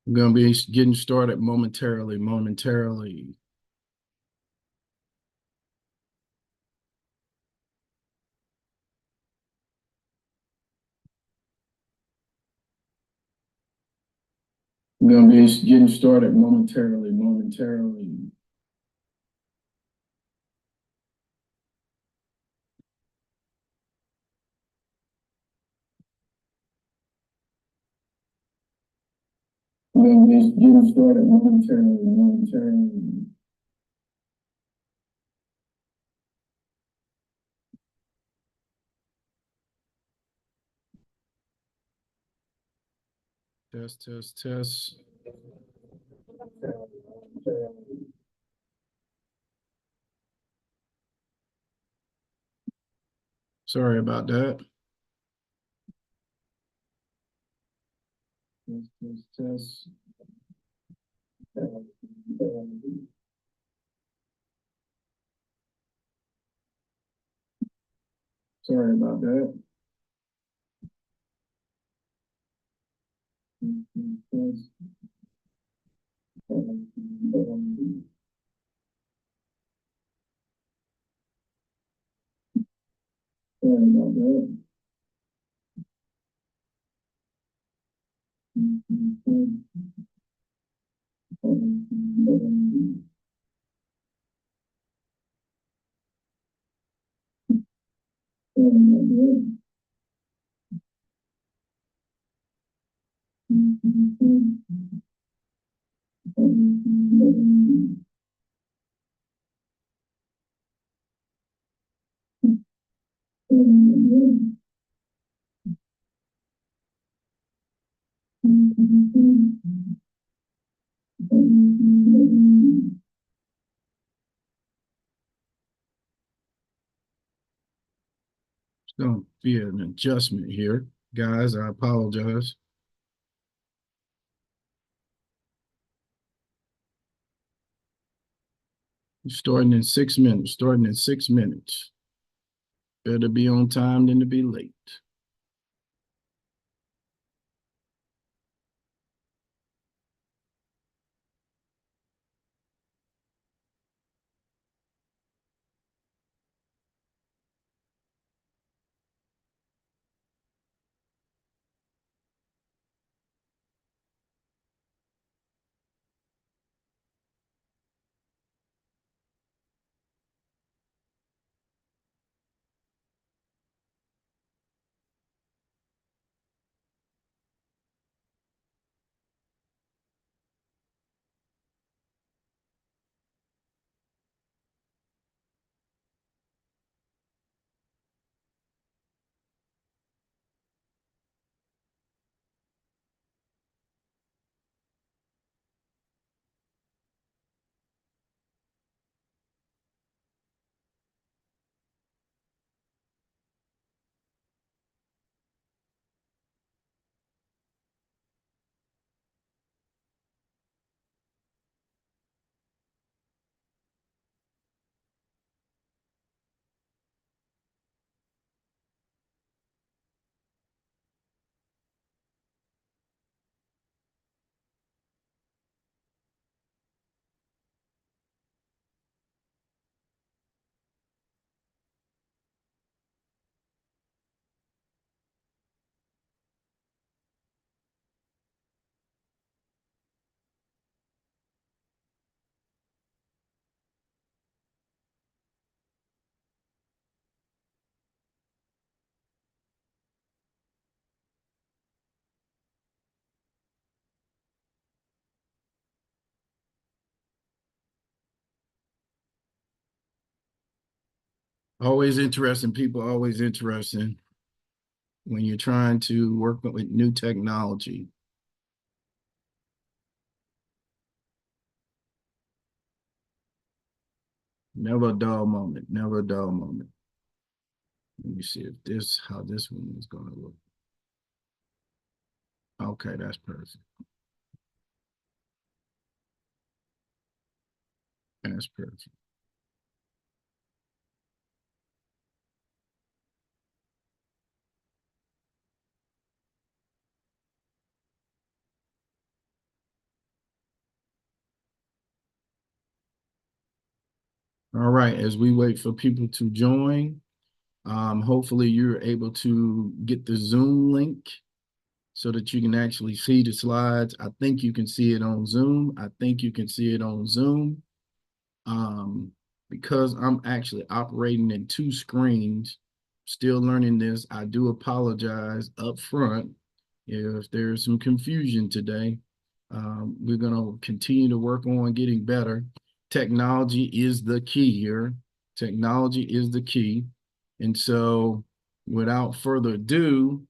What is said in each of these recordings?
We're going to be getting started momentarily. We're going to be getting started momentarily. We're going to be getting started momentarily. Test. Sorry about that. Test. Sorry about that. Sorry about that. It's going to be an adjustment here. Guys, I apologize. Starting in 6 minutes. Better be on time than to be late. Always interesting people, always interesting when you're trying to work with new technology. Never a dull moment, never a dull moment. Let me see if how this one is going to look. Okay, that's perfect. That's perfect. All right, as we wait for people to join, hopefully you're able to get the Zoom link so that you can actually see the slides. I think you can see it on Zoom. I think you can see it on Zoom. Um, because I'm actually operating in two screens, still learning this, I do apologize up front if there's some confusion today. We're going to continue to work on getting better. Technology is the key here. Technology is the key. And so without further ado,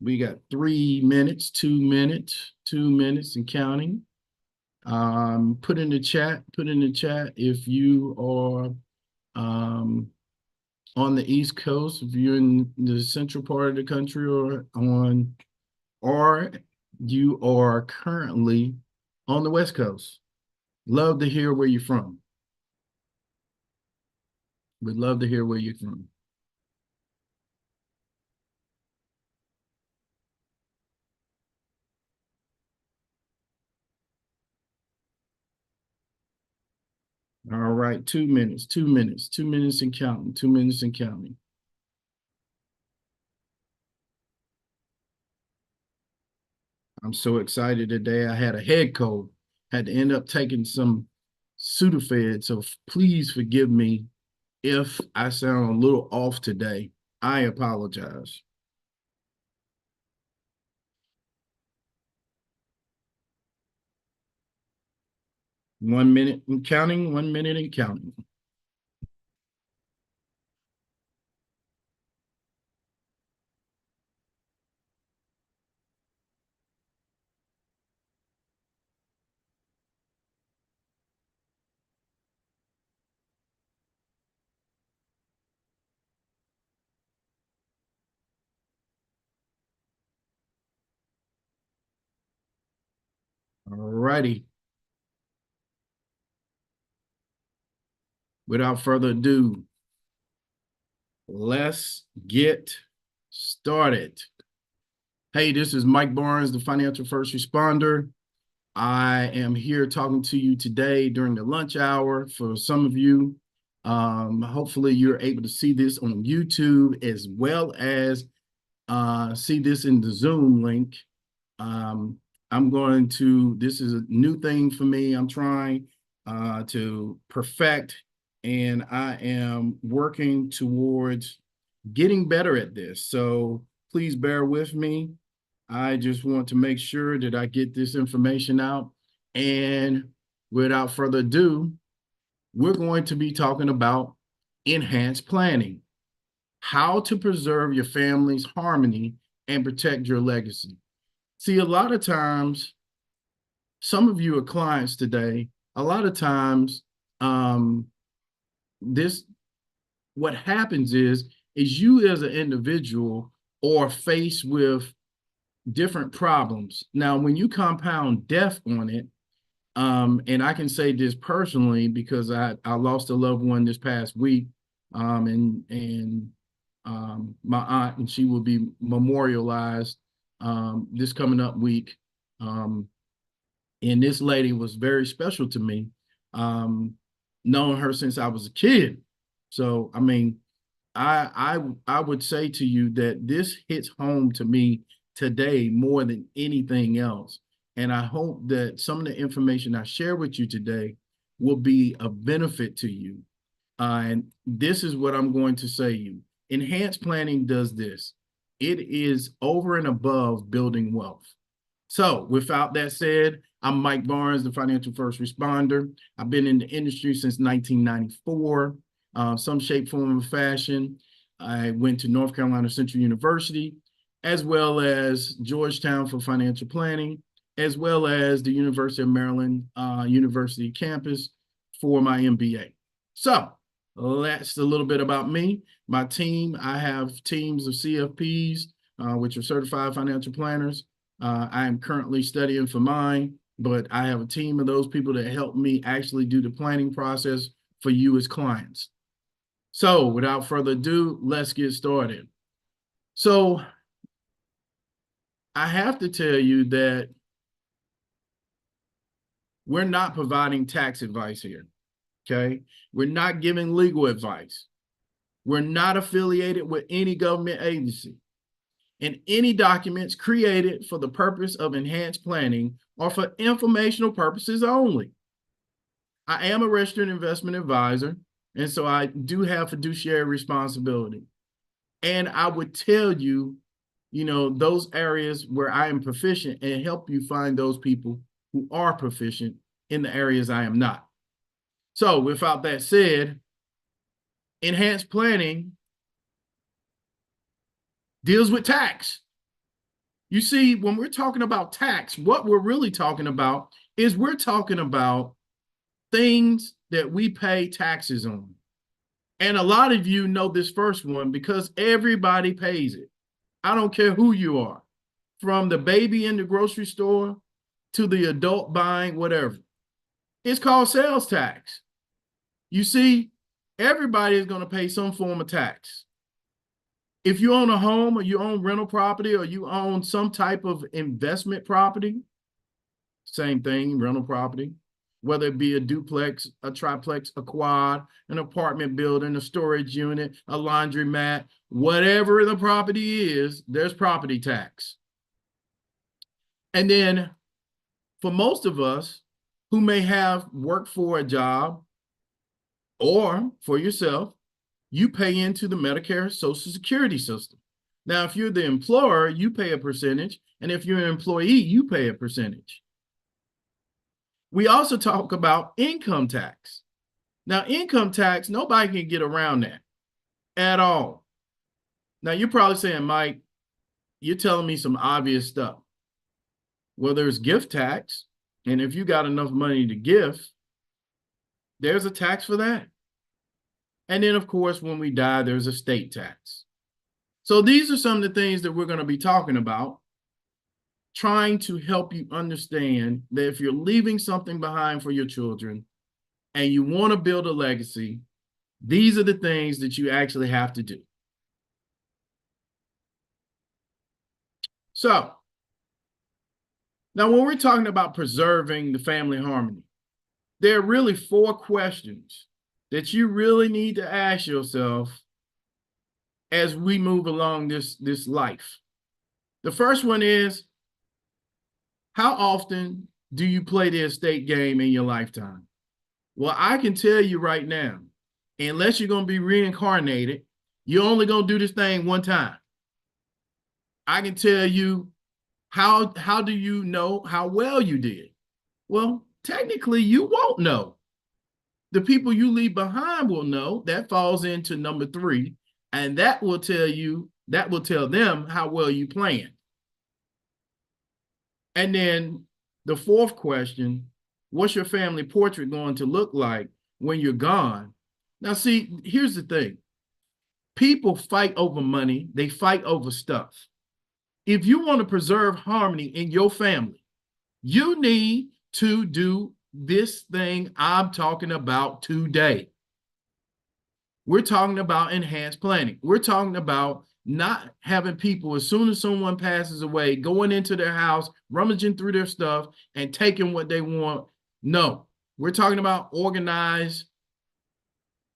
we got 3 minutes, 2 minutes, 2 minutes and counting. Put in the chat if you are on the East Coast, if you're in the central part of the country or you are currently on the West Coast. Love to hear where you're from. We'd love to hear where you're from. All right, 2 minutes, 2 minutes, 2 minutes and counting, 2 minutes and counting. I'm so excited today. I had a head cold, had to end up taking some Sudafed. So please forgive me if I sound a little off today. I apologize. 1 minute and counting, 1 minute and counting. All righty. Without further ado, let's get started. Hey, this is Mike Barnes, the financial first responder. I am here talking to you today during the lunch hour. For some of you, hopefully you're able to see this on YouTube as well as see this in the Zoom link. Um, this is a new thing for me. I'm trying to perfect, and I am working towards getting better at this. So please bear with me. I just want to make sure that I get this information out. And without further ado, we're going to be talking about enhanced planning, how to preserve your family's harmony and protect your legacy. See, a lot of times, some of you are clients today. A lot of times, um, this what happens is you as an individual are faced with different problems. Now, when you compound death on it, and I can say this personally because I lost a loved one this past week, and my aunt, and she will be memorialized this coming up week. Um, and this lady was very special to me, um, knowing her since I was a kid. So, I mean, I would say to you that this hits home to me today more than anything else. And I hope that some of the information I share with you today will be a benefit to you. And this is what I'm going to say to you. Enhanced planning does this. It is over and above building wealth. So without that said, I'm Mike Barnes, the financial first responder. I've been in the industry since 1994, some shape, form, or fashion. I went to North Carolina Central University, as well as Georgetown for financial planning, as well as the University of Maryland University campus for my MBA. So that's a little bit about me. My team, I have teams of CFPs, which are certified financial planners. I am currently studying for mine, but I have a team of those people that help me actually do the planning process for you as clients. So without further ado, let's get started. So I have to tell you that we're not providing tax advice here. Okay. We're not giving legal advice. We're not affiliated with any government agency. And any documents created for the purpose of enhanced planning are for informational purposes only. I am a registered investment advisor, and so I do have fiduciary responsibility. And I would tell you, those areas where I am proficient and help you find those people who are proficient in the areas I am not. So without that said, enhanced planning deals with tax. You see, when we're talking about tax, what we're really talking about is we're talking about things that we pay taxes on. And a lot of you know this first one because everybody pays it. I don't care who you are, from the baby in the grocery store to the adult buying whatever. It's called sales tax. You see, everybody is going to pay some form of tax. If you own a home or you own rental property or you own some type of investment property, same thing, rental property, whether it be a duplex, a triplex, a quad, an apartment building, a storage unit, a laundromat, whatever the property is, there's property tax. And then for most of us who may have worked for a job or for yourself, you pay into the Medicare Social Security system. Now, if you're the employer, you pay a percentage. And if you're an employee, you pay a percentage. We also talk about income tax. Now, income tax, nobody can get around that at all. Now, you're probably saying, Mike, you're telling me some obvious stuff. Well, there's gift tax. And if you got enough money to gift, there's a tax for that. And then, of course, when we die, there's a state tax. So these are some of the things that we're going to be talking about, trying to help you understand that if you're leaving something behind for your children and you want to build a legacy, these are the things that you actually have to do. So now when we're talking about preserving the family harmony, there are really 4 questions that you really need to ask yourself as we move along this life. The first one is, how often do you play the estate game in your lifetime? Well, I can tell you right now, unless you're going to be reincarnated, you're only going to do this thing one time. I can tell you, how do you know how well you did? Well, technically, you won't know. The people you leave behind will know. That falls into number 3, and that will tell them how well you planned. And then the 4th question, what's your family portrait going to look like when you're gone? Now, see, here's the thing. People fight over money. They fight over stuff. If you want to preserve harmony in your family, you need to do this thing I'm talking about today. We're talking about enhanced planning. We're talking about not having people, as soon as someone passes away, going into their house, rummaging through their stuff and taking what they want. No, we're talking about organized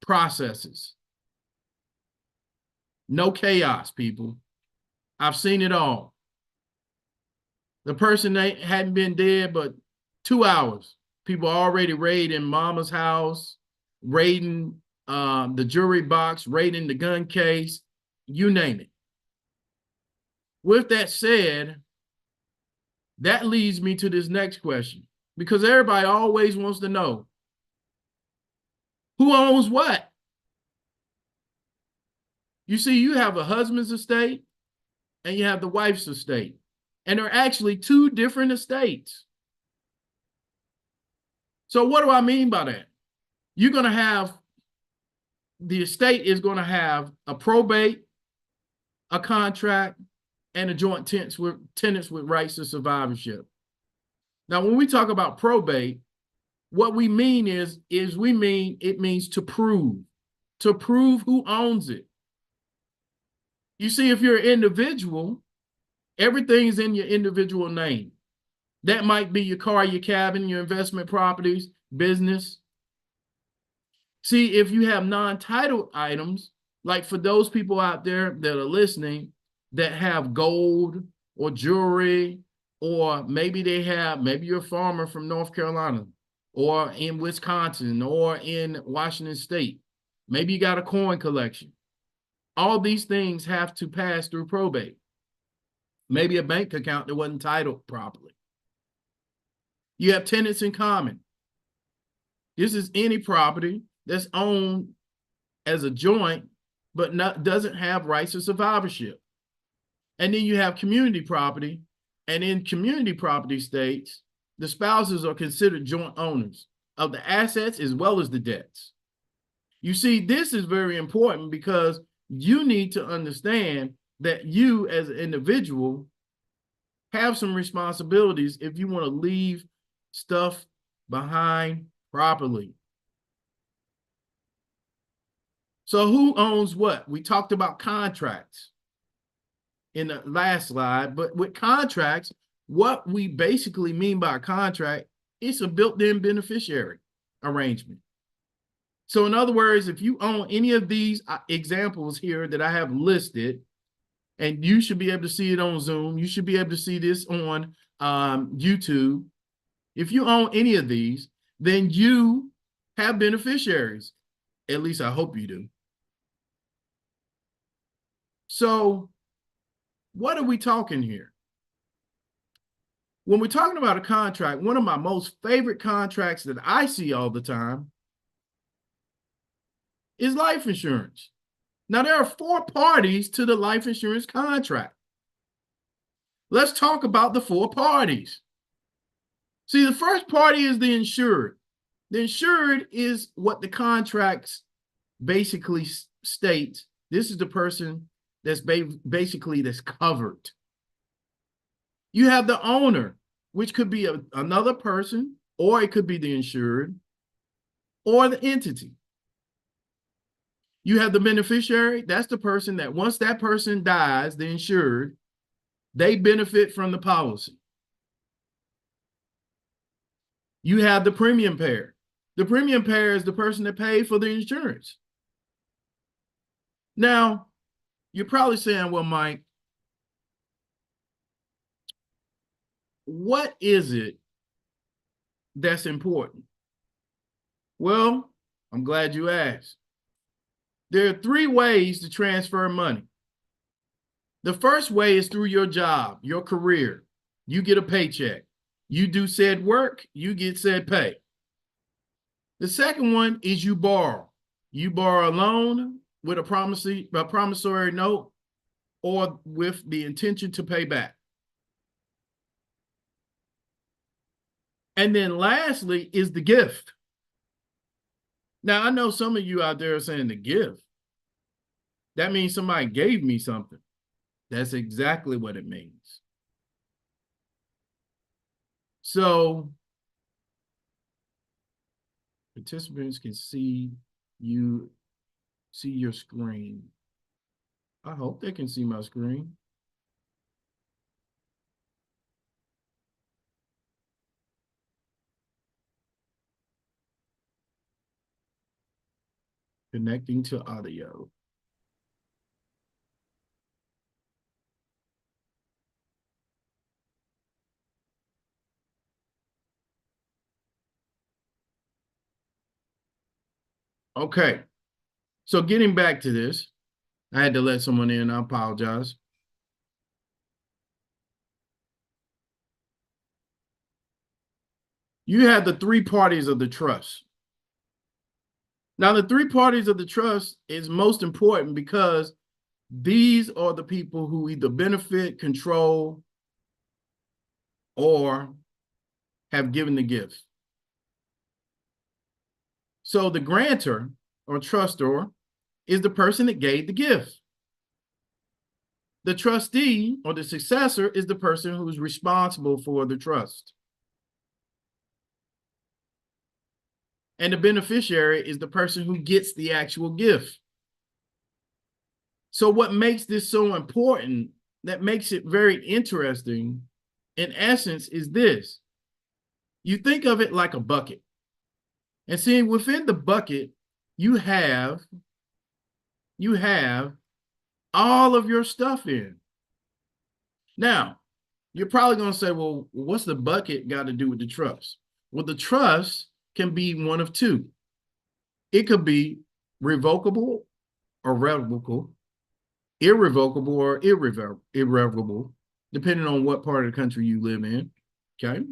processes. No chaos, people. I've seen it all. The person hadn't been dead but 2 hours. People already raiding mama's house, raiding the jewelry box, raiding the gun case, you name it. With that said, that leads me to this next question, because everybody always wants to know, who owns what? You see, you have a husband's estate and you have the wife's estate, and they're actually 2 different estates. So what do I mean by that? You're going to have, the estate is going to have a probate, a contract, and a joint tenants with rights to survivorship. Now, when we talk about probate, what we mean it means to prove who owns it. You see, if you're an individual, everything is in your individual name. That might be your car, your cabin, your investment properties, business. See, if you have non-titled items, like for those people out there that are listening that have gold or jewelry, or maybe maybe you're a farmer from North Carolina or in Wisconsin or in Washington State. Maybe you got a coin collection. All these things have to pass through probate. Maybe a bank account that wasn't titled properly. You have tenants in common. This is any property that's owned as a joint, but doesn't have rights of survivorship. And then you have community property. And in community property states, the spouses are considered joint owners of the assets as well as the debts. You see, this is very important because you need to understand that you as an individual have some responsibilities if you want to leave stuff behind properly. So who owns what? We talked about contracts in the last slide, but with contracts, what we basically mean by a contract, it's a built-in beneficiary arrangement. So in other words, if you own any of these examples here that I have listed, and you should be able to see it on Zoom, you should be able to see this on YouTube. If you own any of these, then you have beneficiaries. At least I hope you do. So what are we talking here? When we're talking about a contract, one of my most favorite contracts that I see all the time is life insurance. Now, there are 4 parties to the life insurance contract. Let's talk about the 4 parties. See, the first party is the insured. The insured is what the contracts basically states. This is the person that's basically that's covered. You have the owner, which could be another person, or it could be the insured, or the entity. You have the beneficiary. That's the person that once that person dies, the insured, they benefit from the policy. You have the premium payer. The premium payer is the person that paid for the insurance. Now, you're probably saying, well, Mike, what is it that's important? Well, I'm glad you asked. There are 3 ways to transfer money. The first way is through your job, your career. You get a paycheck. You do said work, you get said pay. The second one is you borrow. You borrow a loan with a promissory note or with the intention to pay back. And then lastly is the gift. Now, I know some of you out there are saying the gift. That means somebody gave me something. That's exactly what it means. So participants can see your screen. I hope they can see my screen. Connecting to audio. Okay. So getting back to this, I had to let someone in. I apologize. You have the 3 parties of the trust. Now, the 3 parties of the trust is most important because these are the people who either benefit, control, or have given the gift. So the grantor or trustor is the person that gave the gift. The trustee or the successor is the person who's responsible for the trust. And the beneficiary is the person who gets the actual gift. So what makes this so important, that makes it very interesting, in essence, is this. You think of it like a bucket. And see, within the bucket, you have all of your stuff in. Now, you're probably going to say, well, what's the bucket got to do with the trust? Well, the trust can be one of two. It could be revocable or revocable, irrevocable or irrevocable, depending on what part of the country you live in. Okay.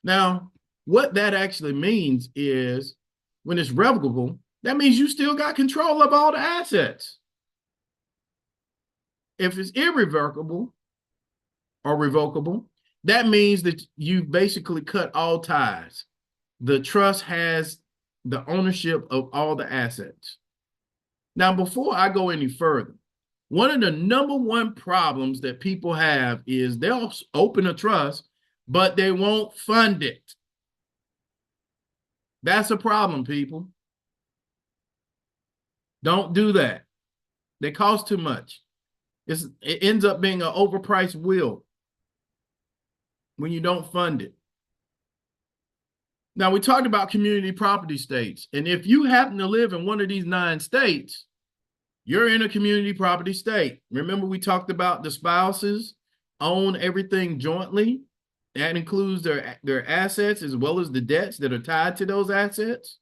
Now, what that actually means is when it's revocable, that means you still got control of all the assets. If it's irrevocable or revocable, that means that you basically cut all ties. The trust has the ownership of all the assets. Now, before I go any further, one of the number one problems that people have is they'll open a trust, but they won't fund it. That's a problem, people. Don't do that. They cost too much. It ends up being an overpriced will when you don't fund it. Now, we talked about community property states. And if you happen to live in one of these 9 states, you're in a community property state. Remember, we talked about the spouses own everything jointly. That includes their assets as well as the debts that are tied to those assets.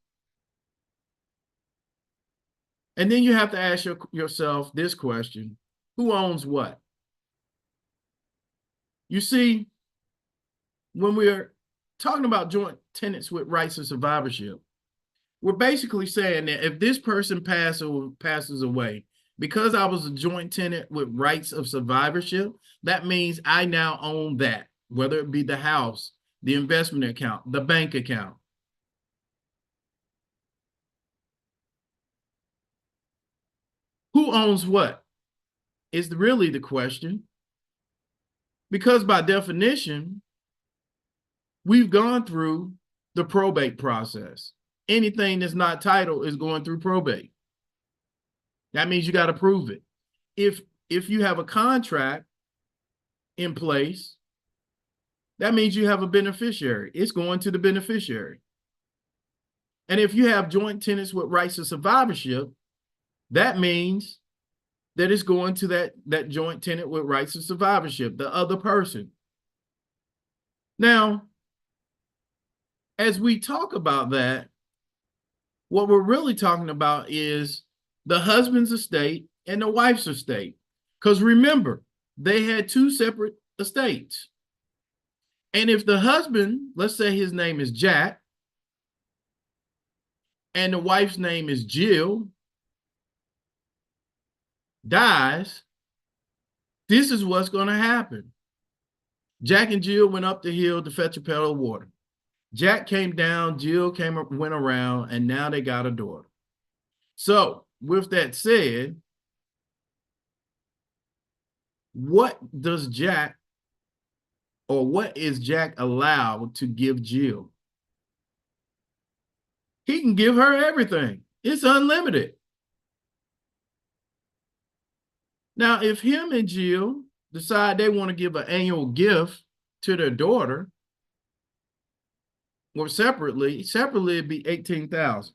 And then you have to ask yourself this question: who owns what? You see, when we're talking about joint tenants with rights of survivorship, we're basically saying that if this person passes away, because I was a joint tenant with rights of survivorship, that means I now own that, whether it be the house, the investment account, the bank account. Who owns what is really the question. Because by definition, we've gone through the probate process. Anything that's not titled is going through probate. That means you got to prove it. If you have a contract in place, that means you have a beneficiary. It's going to the beneficiary. And if you have joint tenants with rights of survivorship, that means that it's going to that joint tenant with rights of survivorship, the other person. Now, as we talk about that, what we're really talking about is the husband's estate and the wife's estate. Because remember, they had 2 separate estates. And if the husband, let's say his name is Jack, and the wife's name is Jill, dies, this is what's going to happen. Jack and Jill went up the hill to fetch a pail of water. Jack came down, Jill went around, and now they got a daughter. So, with that said, what is Jack allowed to give Jill? He can give her everything. It's unlimited. Now, if him and Jill decide they want to give an annual gift to their daughter, or separately it'd be $18,000.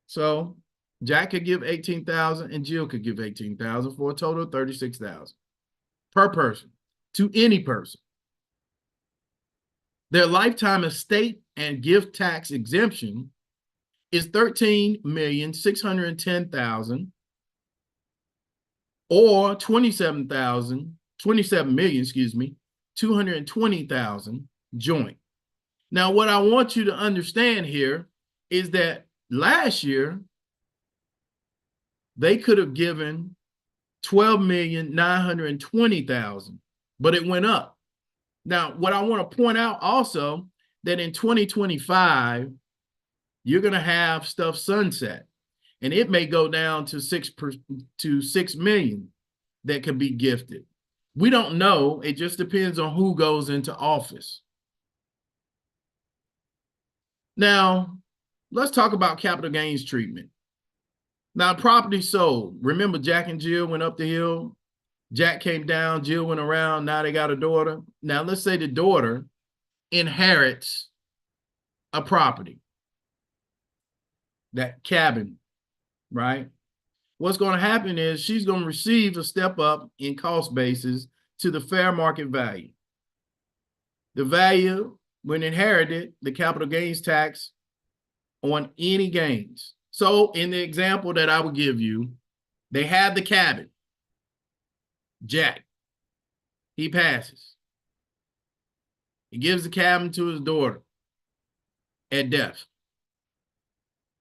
So Jack could give $18,000 and Jill could give $18,000 for a total of $36,000 per person to any person. Their lifetime estate and gift tax exemption is $13,610,000 or $27,220,000 joint. Now, what I want you to understand here is that last year they could have given $12,920,000, but it went up. Now, what I want to point out also that in 2025, you're going to have stuff sunset, and it may go down to 6 million that could be gifted. We don't know. It just depends on who goes into office. Now, let's talk about capital gains treatment. Now, property sold. Remember, Jack and Jill went up the hill. Jack came down, Jill went around. Now they got a daughter. Now, let's say the daughter inherits a property, that cabin right? What's going to happen is she's going to receive a step up in cost basis to the fair market value. The value, when inherited, the capital gains tax on any gains. So in the example that I would give you, they have the cabin. Jack, he passes. He gives the cabin to his daughter at death.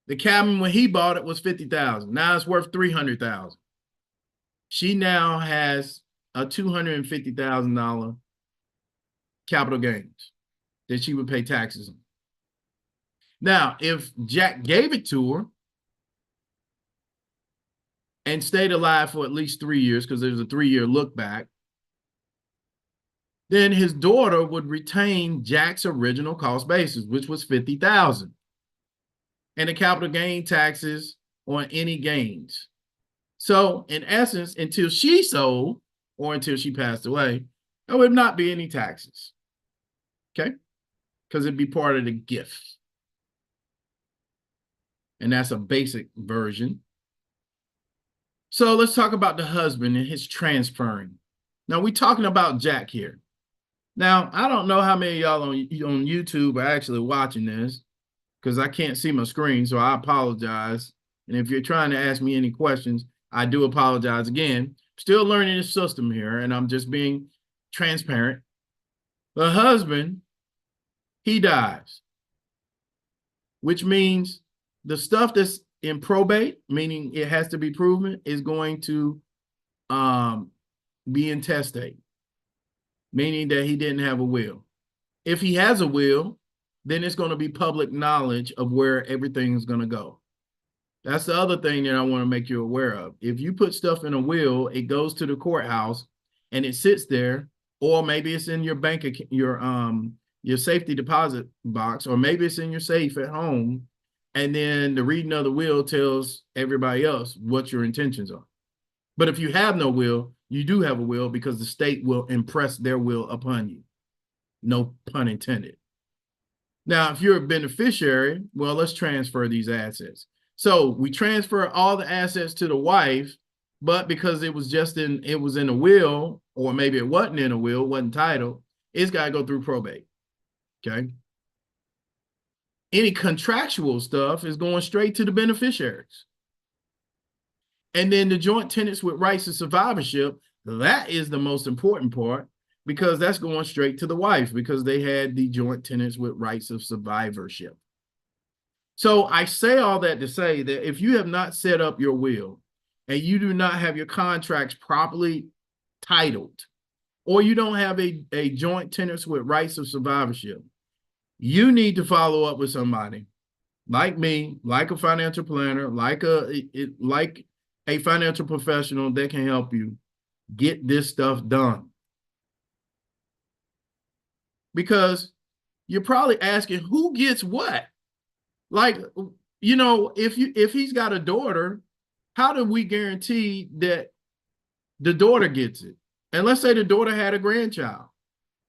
The cabin when he bought it was $50,000. Now it's worth $300,000. She now has a $250,000 capital gains that she would pay taxes on. Now, if Jack gave it to her and stayed alive for at least 3 years, because there's a 3-year look back, then his daughter would retain Jack's original cost basis, which was $50,000, and the capital gain taxes on any gains. So in essence, until she sold or until she passed away, there would not be any taxes. Okay? Because it'd be part of the gift. And that's a basic version. So let's talk about the husband and his transferring. Now we're talking about Jack here. Now, I don't know how many of y'all on YouTube are actually watching this, because I can't see my screen, so I apologize. And if you're trying to ask me any questions, I do apologize again. Still learning the system here, and I'm just being transparent. The husband, he dies, which means the stuff that's in probate, meaning it has to be proven, is going to be intestate, meaning that he didn't have a will. If he has a will, then it's going to be public knowledge of where everything is going to go. That's the other thing that I want to make you aware of. If you put stuff in a will, it goes to the courthouse and it sits there, or maybe it's in your bank, your safety deposit box, or maybe it's in your safe at home, and then the reading of the will tells everybody else what your intentions are. But if you have no will, you do have a will, because the state will impress their will upon you. No pun intended. Now, if you're a beneficiary, well, let's transfer these assets. So we transfer all the assets to the wife, but because it was in a will, or maybe it wasn't in a will, wasn't titled, it's got to go through probate. Okay. Any contractual stuff is going straight to the beneficiaries. And then the joint tenants with rights of survivorship, that is the most important part, because that's going straight to the wife, because they had the joint tenants with rights of survivorship. So I say all that to say that if you have not set up your will and you do not have your contracts properly titled, or you don't have a joint tenants with rights of survivorship, you need to follow up with somebody like me, like a financial planner, like a financial professional that can help you get this stuff done. Because you're probably asking, who gets what? Like, you know, if he's got a daughter, how do we guarantee that the daughter gets it? And let's say the daughter had a grandchild.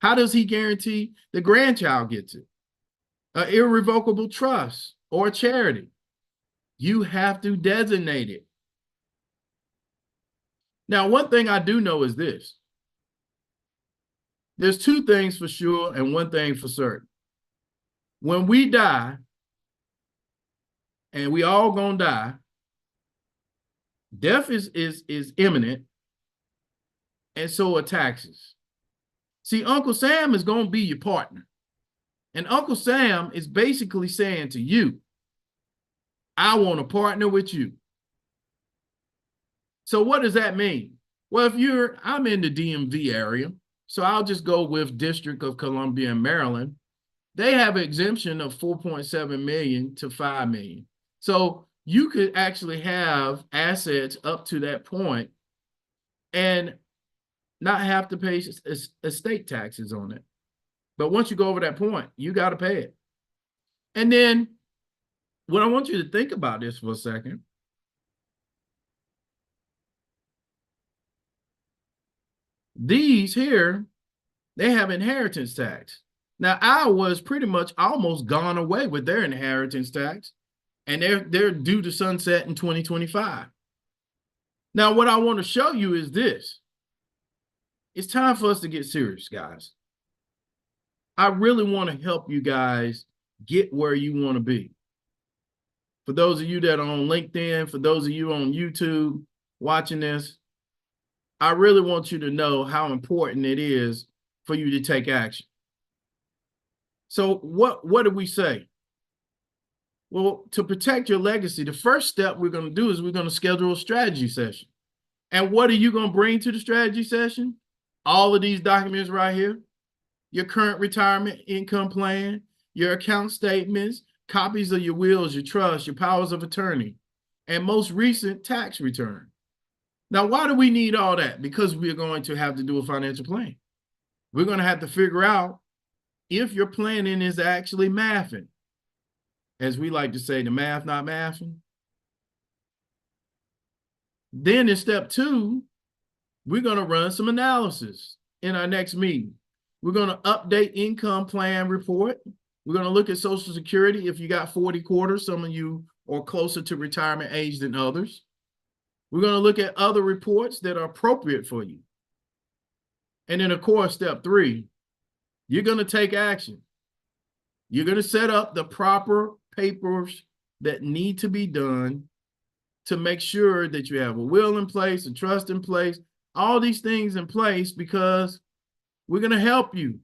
How does he guarantee the grandchild gets it? An irrevocable trust or a charity. You have to designate it. Now, one thing I do know is this. There's two things for sure and one thing for certain. When we die, and we all gonna die, death is imminent, and so are taxes. See, Uncle Sam is gonna be your partner. And Uncle Sam is basically saying to you, I want to partner with you. So what does that mean? Well, I'm in the DMV area, so I'll just go with District of Columbia and Maryland. They have an exemption of 4.7 million to 5 million. So you could actually have assets up to that point and not have to pay estate taxes on it. But once you go over that point, you got to pay it. And then what I want you to think about this for a second. These here, they have inheritance tax. Now, Iowa was pretty much almost gone away with their inheritance tax. and they're due to sunset in 2025. Now, what I want to show you is this. It's time for us to get serious, guys. I really want to help you guys get where you want to be. For those of you that are on LinkedIn, for those of you on YouTube watching this, I really want you to know how important it is for you to take action. So what do we say? Well, to protect your legacy, the first step we're going to do is we're going to schedule a strategy session. And what are you going to bring to the strategy session? All of these documents right here, your current retirement income plan, your account statements, copies of your wills, your trusts, your powers of attorney, and most recent tax return. Now, why do we need all that? Because we're going to have to do a financial plan. We're going to have to figure out if your planning is actually mathing. As we like to say, the math not mathing. Then in step 2, we're going to run some analysis in our next meeting. We're going to update income plan report. We're going to look at Social Security if you got 40 quarters. Some of you are closer to retirement age than others. We're going to look at other reports that are appropriate for you. And then, of course, step 3, you're going to take action. You're going to set up the proper papers that need to be done to make sure that you have a will in place, a trust in place, all these things in place, because we're going to help you.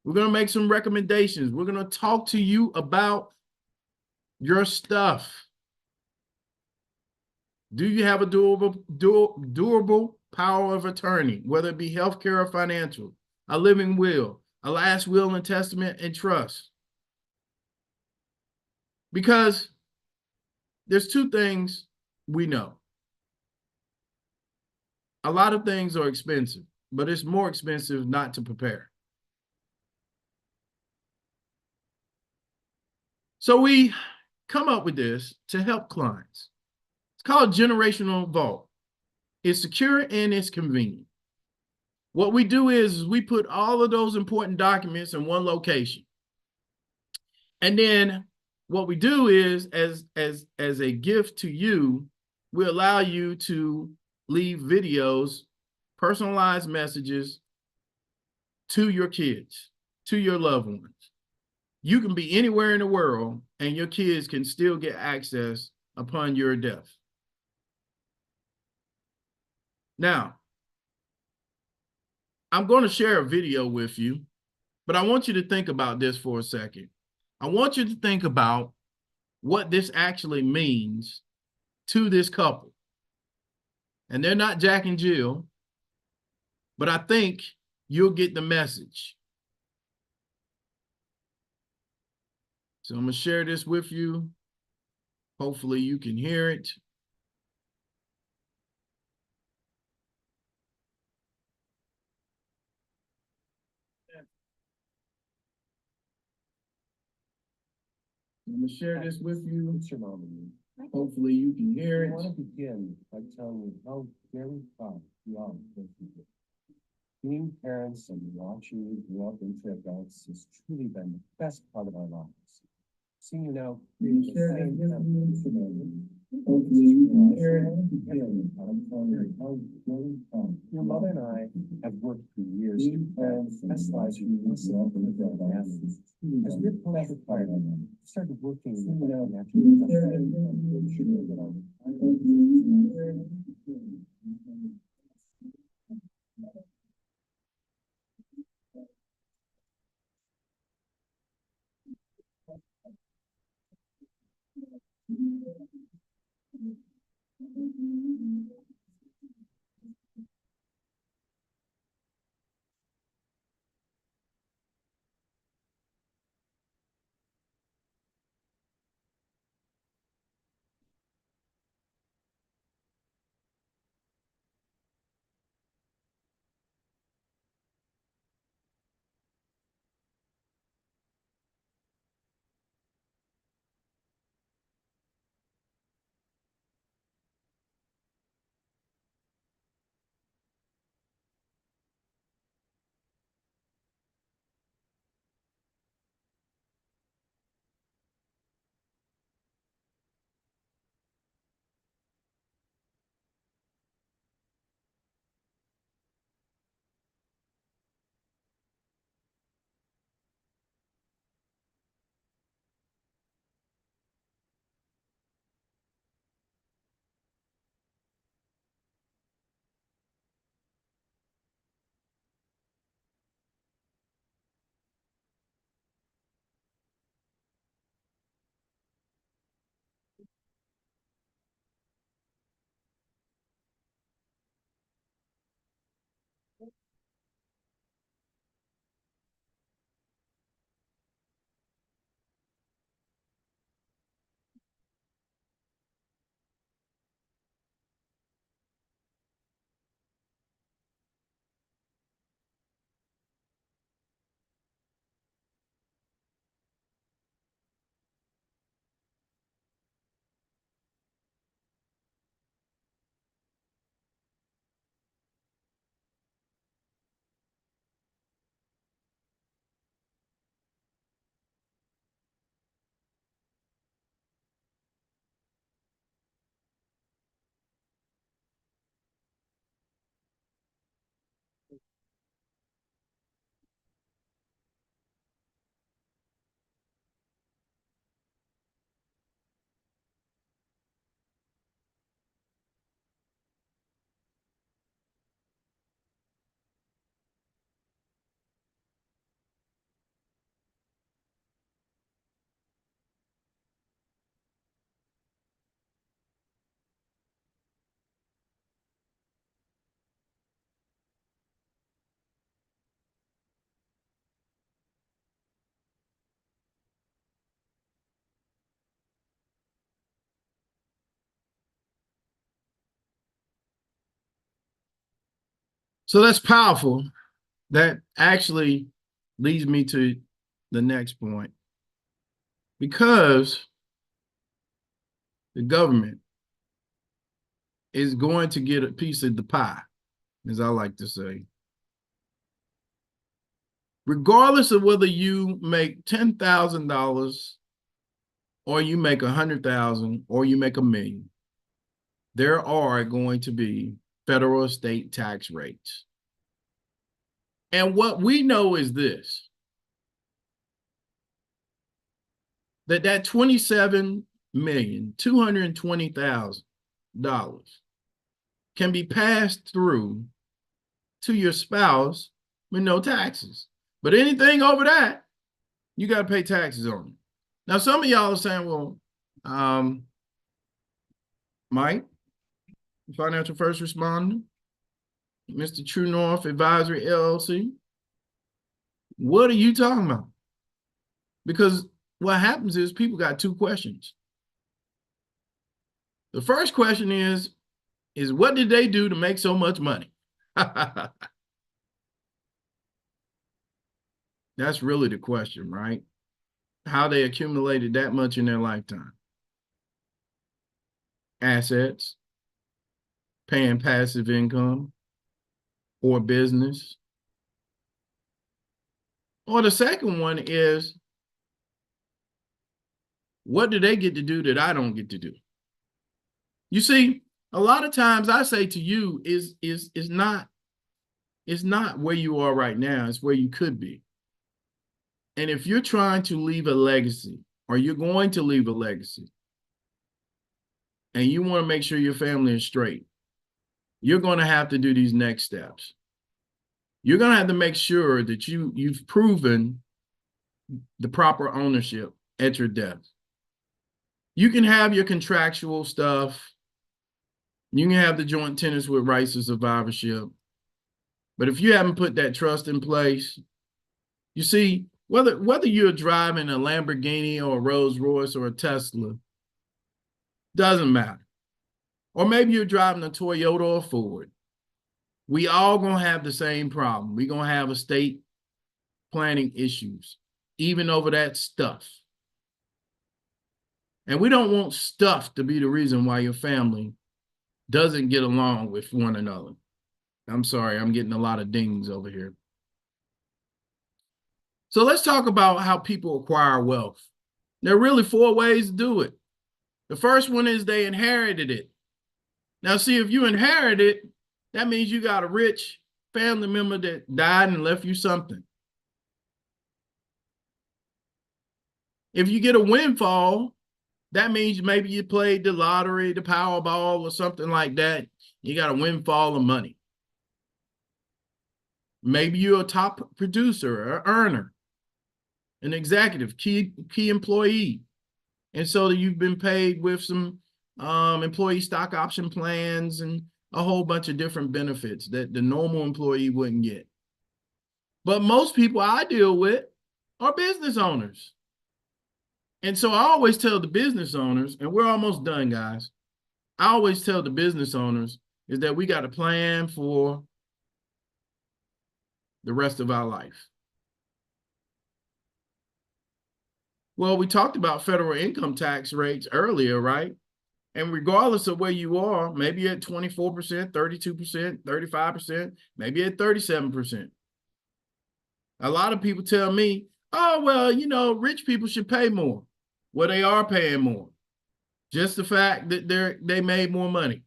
We're going to make some recommendations. We're going to talk to you about your stuff. Do you have a durable power of attorney, whether it be healthcare or financial, a living will, a last will and testament and trust? Because there's 2 things we know. A lot of things are expensive, but it's more expensive not to prepare. So we come up with this to help clients. It's called Generational Vault. It's secure and it's convenient. What we do is we put all of those important documents in one location. And then what we do is, as a gift to you, we allow you to leave videos, personalized messages to your kids, to your loved ones. You can be anywhere in the world and your kids can still get access upon your death. Now, I'm going to share a video with you, but I want you to think about this for a second. I want you to think about what this actually means to this couple. And they're not Jack and Jill, but I think you'll get the message. So I'm going to share this with you. Hopefully you can hear it. I'm going to share this with you. Hopefully you can hear it. I want to begin by telling you how very proud we are. Being parents and watching you grow up into adults has truly been the best part of our lives. Seeing you now, your mother and I have worked for years to plan the best lives we can live with our families. As we're post-retired, we started working with So that's powerful. That actually leads me to the next point. Because the government is going to get a piece of the pie, as I like to say. Regardless of whether you make $10,000 or you make 100,000 or you make 1 million, there are going to be federal state tax rates. And what we know is this, that $27,220,000 can be passed through to your spouse with no taxes. But anything over that, you got to pay taxes on it. Now, some of y'all are saying, well, Mike, financial first responder, Mr. True North Advisory LLC, what are you talking about? Because what happens is people got two questions. The first question is what did they do to make so much money? That's really the question, right? How they accumulated that much in their lifetime. Assets, paying passive income, or business. Or the second one is, what do they get to do that I don't get to do? You see, a lot of times I say to you is not where you are right now, it's where you could be. And if you're trying to leave a legacy, or you're going to leave a legacy, and you want to make sure your family is straight, you're going to have to do these next steps. You're going to have to make sure that you've proven the proper ownership at your death. You can have your contractual stuff. You can have the joint tenants with rights of survivorship. But if you haven't put that trust in place, you see, whether you're driving a Lamborghini or a Rolls Royce or a Tesla, doesn't matter. Or maybe you're driving a Toyota or a Ford. We all gonna have the same problem. We're gonna have estate planning issues, even over that stuff. And we don't want stuff to be the reason why your family doesn't get along with one another. I'm sorry, I'm getting a lot of dings over here. So let's talk about how people acquire wealth. There are really 4 ways to do it. The first one is they inherited it. Now, see, if you inherit it, that means you got a rich family member that died and left you something. If you get a windfall, that means maybe you played the lottery, the Powerball, or something like that. You got a windfall of money. Maybe you're a top producer or earner, an executive, key employee. And so you've been paid with some employee stock option plans and a whole bunch of different benefits that the normal employee wouldn't get. But most people I deal with are business owners. And so I always tell the business owners, and we're almost done, guys. I always tell the business owners is that we got a plan for the rest of our life. Well, we talked about federal income tax rates earlier, right? And regardless of where you are, maybe at 24%, 32%, 35%, maybe at 37%. A lot of people tell me, oh, well, you know, rich people should pay more. Well, they are paying more. Just the fact that they made more money.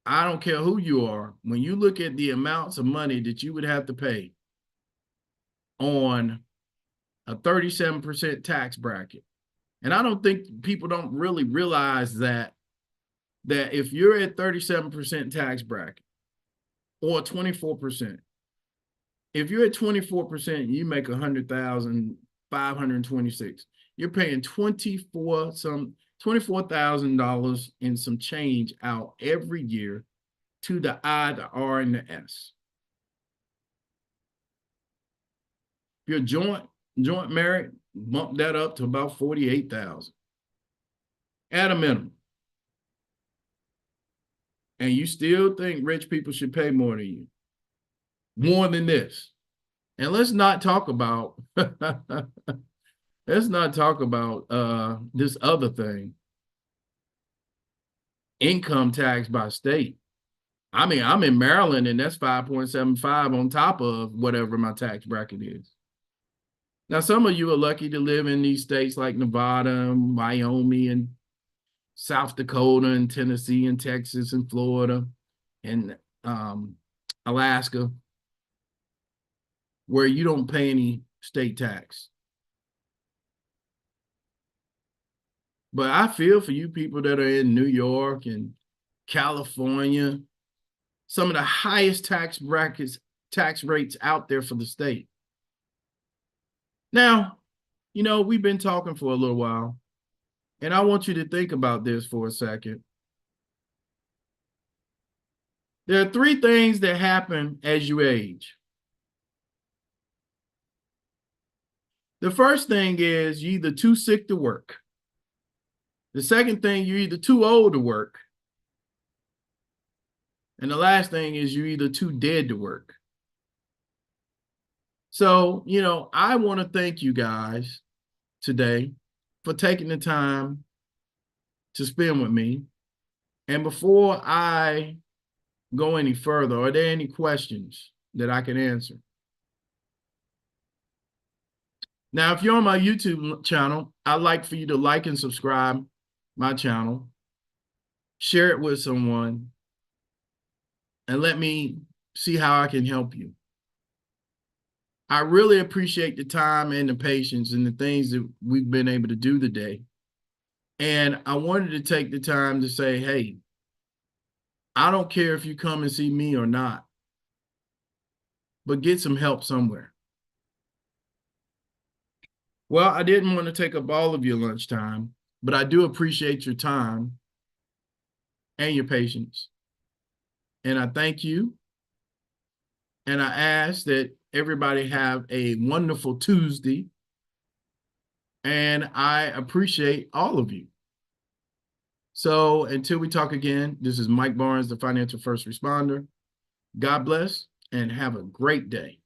I don't care who you are, when you look at the amounts of money that you would have to pay on a 37% tax bracket. And I don't think people don't really realize that if you're at 37% tax bracket or 24%, if you're at 24%, you make 100,526. You're paying $24,000 and some change out every year to the I, the R, and the S. If you're joint married, bump that up to about 48,000 at a minimum. And you still think rich people should pay more than you, more than this. And let's not talk about this other thing, income tax by state. I mean, I'm in Maryland, and that's 5.75 on top of whatever my tax bracket is. Now, some of you are lucky to live in these states like Nevada, Wyoming, and South Dakota, and Tennessee, and Texas, and Florida, and Alaska, where you don't pay any state tax. But I feel for you people that are in New York and California, some of the highest tax rates out there for the state. Now, we've been talking for a little while, and I want you to think about this for a second. There are three things that happen as you age. The first thing is you're either too sick to work. The second thing, you're either too old to work. And the last thing is you're either too dead to work. So, I want to thank you guys today for taking the time to spend with me. And before I go any further, are there any questions that I can answer? Now, if you're on my YouTube channel, I'd like for you to like and subscribe my channel, share it with someone, and let me see how I can help you. I really appreciate the time and the patience and the things that we've been able to do today. And I wanted to take the time to say, hey, I don't care if you come and see me or not, but get some help somewhere. Well, I didn't want to take up all of your lunchtime, but I do appreciate your time and your patience. And I thank you. And I ask that everybody have a wonderful Tuesday. And I appreciate all of you. So until we talk again, this is Mike Barnes, the financial first responder. God bless and have a great day.